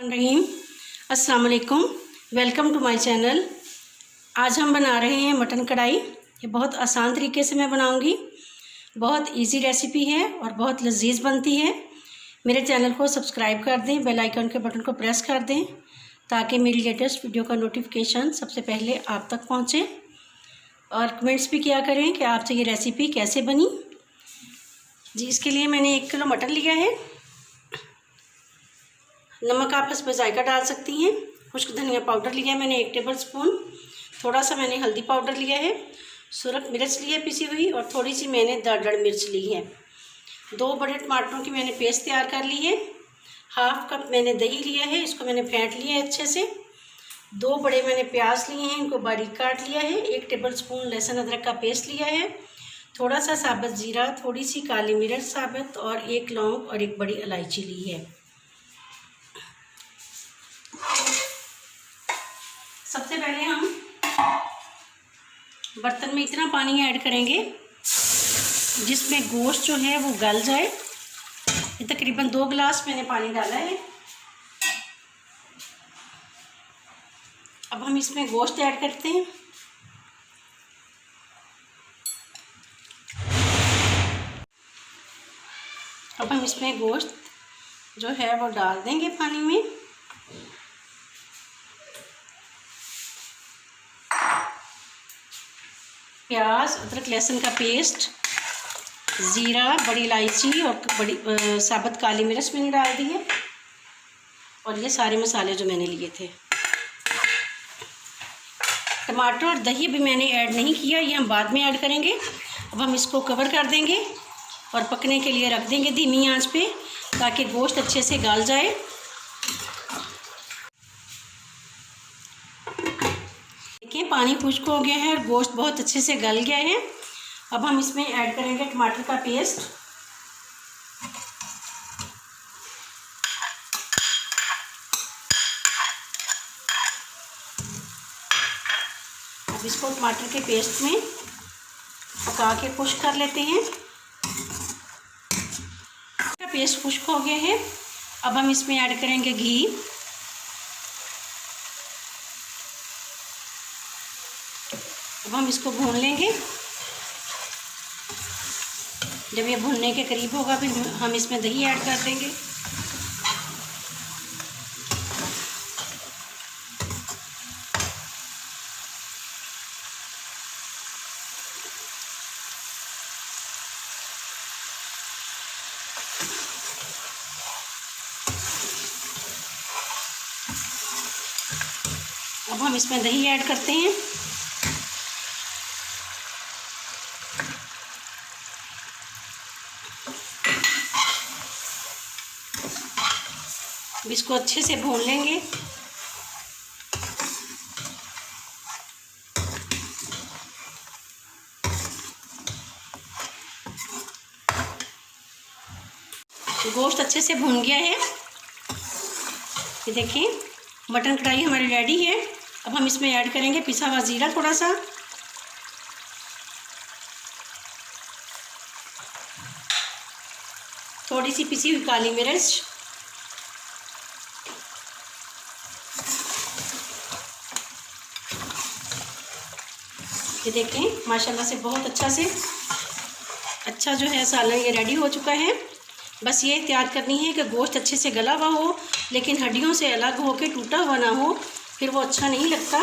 रहीम अस्सलाम वालेकुम, welcome to my channel. आज हम बना रहे हैं मटन कढ़ाई। ये बहुत आसान तरीके से मैं बनाऊंगी। बहुत इजी रेसिपी है और बहुत लजीज बनती है। मेरे चैनल को सब्सक्राइब कर दें, बेल आइकन के बटन को प्रेस कर दें ताकि मेरी लेटेस्ट वीडियो का नोटिफिकेशन सबसे पहले आप तक पहुंचे। और कमेंट्स भी किया करें कि आपसे ये रेसिपी कैसे बनी जी। इसके लिए मैंने 1 किलो मटन लिया है। नमक आप इसमें जायका डाल सकती हैं। खुश्क धनिया पाउडर लिया है मैंने 1 टेबल स्पून। थोड़ा सा मैंने हल्दी पाउडर लिया है। सुरख मिर्च ली है पिसी हुई, और थोड़ी सी मैंने दरदर मिर्च ली है। 2 बड़े टमाटरों की मैंने पेस्ट तैयार कर ली है। 1/2 कप मैंने दही लिया है, इसको मैंने फेंट लिया है अच्छे से। 2 बड़े मैंने प्याज लिए हैं, इनको बारीक काट लिया है। 1 टेबल स्पून लहसुन अदरक का पेस्ट लिया है। थोड़ा सा साबुत जीरा, थोड़ी सी काली मिर्च साबुत, और 1 लौंग और 1 बड़ी इलायची ली है। सबसे पहले हम बर्तन में इतना पानी ऐड करेंगे जिसमें गोश्त जो है वो गल जाए। ये तकरीबन 2 गिलास मैंने पानी डाला है। अब हम इसमें गोश्त ऐड करते हैं। अब हम इसमें गोश्त जो है वो डाल देंगे पानी में। प्याज, अदरक, लहसुन का पेस्ट, ज़ीरा, बड़ी इलायची और बड़ी साबुत काली मिर्च मैंने डाल दी है। और ये सारे मसाले जो मैंने लिए थे। टमाटर और दही भी मैंने ऐड नहीं किया, ये हम बाद में ऐड करेंगे। अब हम इसको कवर कर देंगे और पकने के लिए रख देंगे धीमी आंच पे, ताकि गोश्त अच्छे से गल जाए। देखिए पानी खुश्क हो गया है और गोश्त बहुत अच्छे से गल गया है। अब हम इसमें ऐड करेंगे टमाटर का पेस्ट। अब इसको टमाटर के पेस्ट में पका के खुश्क कर लेते हैं। पेस्ट खुश्क हो गया है। अब हम इसमें ऐड करेंगे घी। अब हम इसको भून लेंगे। जब ये भुनने के करीब होगा फिर हम इसमें दही ऐड कर देंगे। अब हम इसमें दही ऐड करते हैं। अब इसको अच्छे से भून लेंगे। गोश्त अच्छे से भून गया है। ये देखिए मटन कढ़ाई हमारी रेडी है। अब हम इसमें ऐड करेंगे पिसा हुआ ज़ीरा, थोड़ा सा थोड़ी सी पिसी हुई काली मिर्च, ये देखें माशाल्लाह से बहुत अच्छा जो है सालन ये रेडी हो चुका है। बस ये एहतियात करनी है कि गोश्त अच्छे से गला हुआ हो, लेकिन हड्डियों से अलग हो के टूटा हुआ ना हो, फिर वो अच्छा नहीं लगता।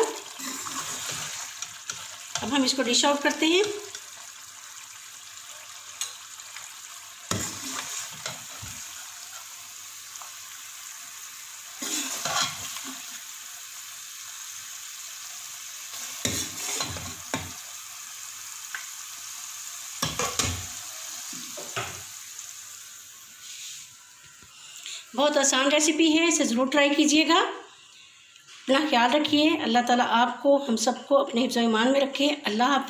अब हम इसको डिश आउट करते हैं। बहुत आसान रेसिपी है, इसे ज़रूर ट्राई कीजिएगा। अपना ख्याल रखिए। अल्लाह ताला आपको हम सबको अपने हिफ्ज़-ओ-ईमान में रखे। अल्लाह हाफ़िज़।